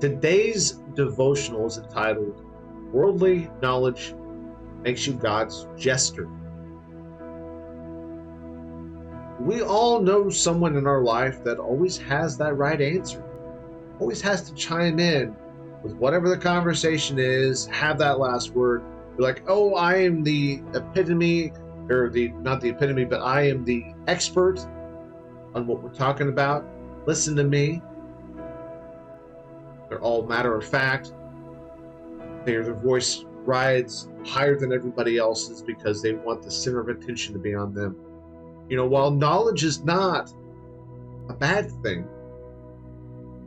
Today's devotional is entitled Worldly Knowledge Makes You God's Jester. We all know someone in our life that always has that right answer, always has to chime in with whatever the conversation is, have that last word. You're like, oh, I am the epitome, or not the epitome, but I am the expert on what we're talking about. Listen to me. They're all matter of fact. Their voice rides higher than everybody else's because they want the center of attention to be on them. You know, while knowledge is not a bad thing,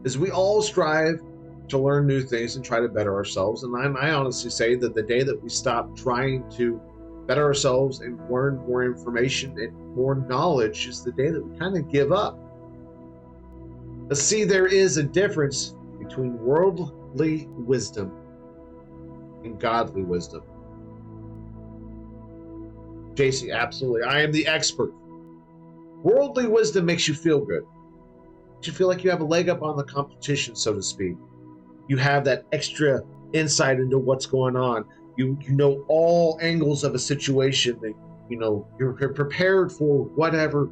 as we all strive to learn new things and try to better ourselves, and I honestly say that the day that we stop trying to better ourselves and learn more information and more knowledge is the day that we kind of give up. But see, there is a difference between worldly wisdom and godly wisdom. JC, absolutely. I am the expert. Worldly wisdom makes you feel good. Makes you feel like you have a leg up on the competition, so to speak. You have that extra insight into what's going on. You know all angles of a situation. That, you know, you're prepared for whatever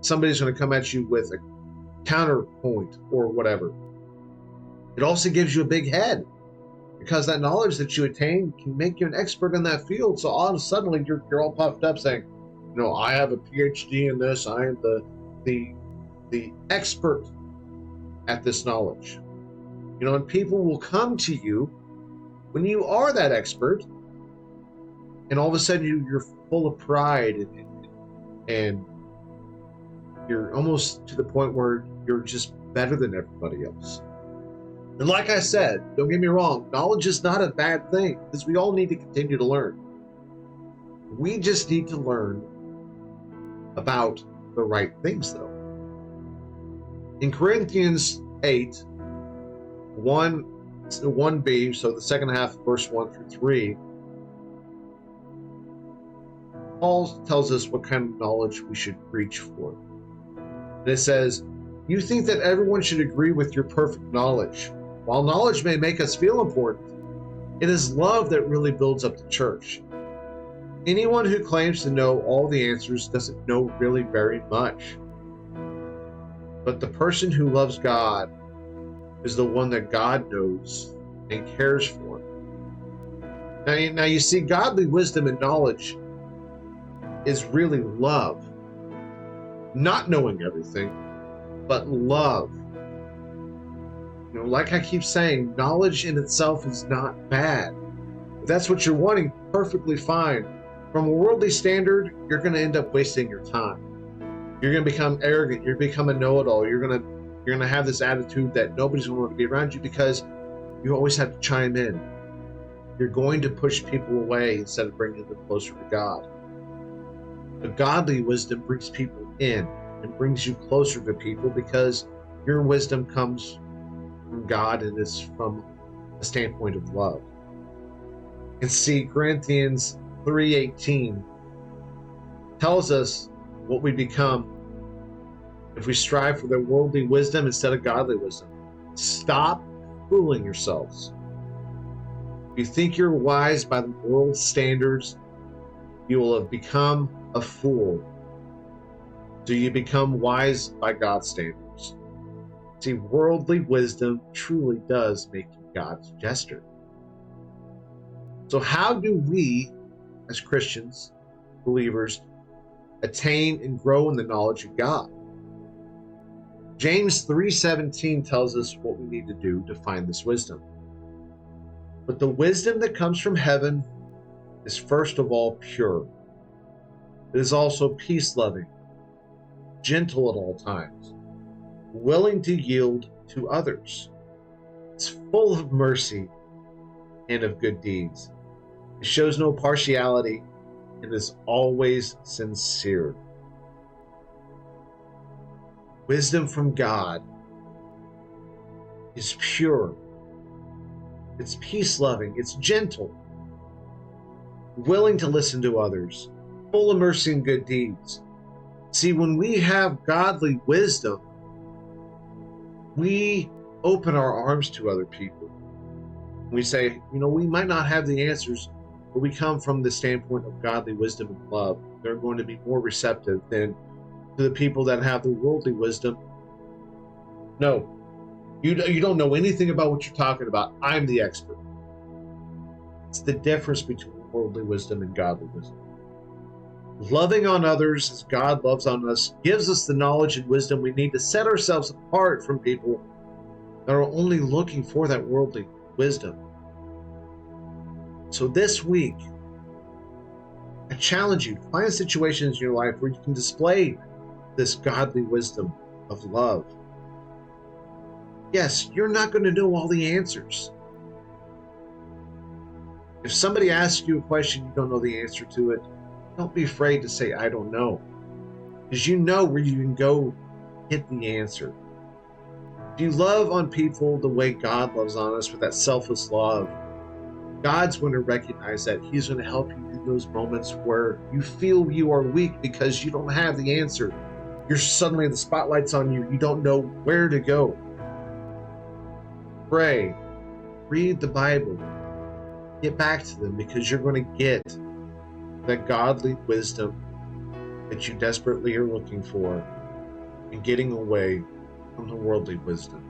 somebody's going to come at you with, a counterpoint or whatever. It also gives you a big head because that knowledge that you attain can make you an expert in that field. So all of a sudden you're all puffed up saying, you know, I have a PhD in this. I am the expert at this knowledge. You know, and people will come to you when you are that expert, and all of a sudden you're full of pride and you're almost to the point where you're just better than everybody else. And like I said, don't get me wrong, knowledge is not a bad thing because we all need to continue to learn. We just need to learn about the right things, though. In Corinthians 8, 1b, so the second half of verse 1 through 3, Paul tells us what kind of knowledge we should reach for. And it says, you think that everyone should agree with your perfect knowledge. While knowledge may make us feel important, it is love that really builds up the church. Anyone who claims to know all the answers doesn't know really very much. But the person who loves God is the one that God knows and cares for. Now you see, godly wisdom and knowledge is really love. Not knowing everything, but love. You know, like I keep saying, knowledge in itself is not bad. If that's what you're wanting, perfectly fine. From a worldly standard, you're going to end up wasting your time. You're going to become arrogant. You're going to become a know-it-all. You're going to have this attitude that nobody's going to want to be around you because you always have to chime in. You're going to push people away instead of bringing them closer to God. But godly wisdom brings people in and brings you closer to people because your wisdom comes from God and is from a standpoint of love. And see, Corinthians 3:18 tells us what we become if we strive for the worldly wisdom instead of godly wisdom. Stop fooling yourselves. If you think you're wise by the world's standards, you will have become a fool. So you become wise by God's standards. See, worldly wisdom truly does make you God's jester. So how do we, as Christians, believers, attain and grow in the knowledge of God? James 3:17 tells us what we need to do to find this wisdom. But the wisdom that comes from heaven is first of all pure. It is also peace-loving, gentle at all times, willing to yield to others. It's full of mercy and of good deeds. It shows no partiality and is always sincere. Wisdom from God is pure. It's peace-loving. It's gentle. Willing to listen to others. Full of mercy and good deeds. See, when we have godly wisdom, we open our arms to other people. We say, we might not have the answers, but we come from the standpoint of godly wisdom and love. They're going to be more receptive than to the people that have the worldly wisdom. No, you don't know anything about what you're talking about. I'm the expert. It's the difference between worldly wisdom and godly wisdom. Loving on others as God loves on us gives us the knowledge and wisdom we need to set ourselves apart from people that are only looking for that worldly wisdom. So this week, I challenge you to find situations in your life where you can display this godly wisdom of love. Yes, you're not going to know all the answers. If somebody asks you a question you don't know the answer to it, don't be afraid to say, I don't know. Because you know where you can go get the answer. If you love on people the way God loves on us with that selfless love, God's going to recognize that. He's going to help you in those moments where you feel you are weak because you don't have the answer. You're suddenly, the spotlight's on you. You don't know where to go. Pray. Read the Bible. Get back to them, because you're going to get the godly wisdom that you desperately are looking for and getting away from the worldly wisdom.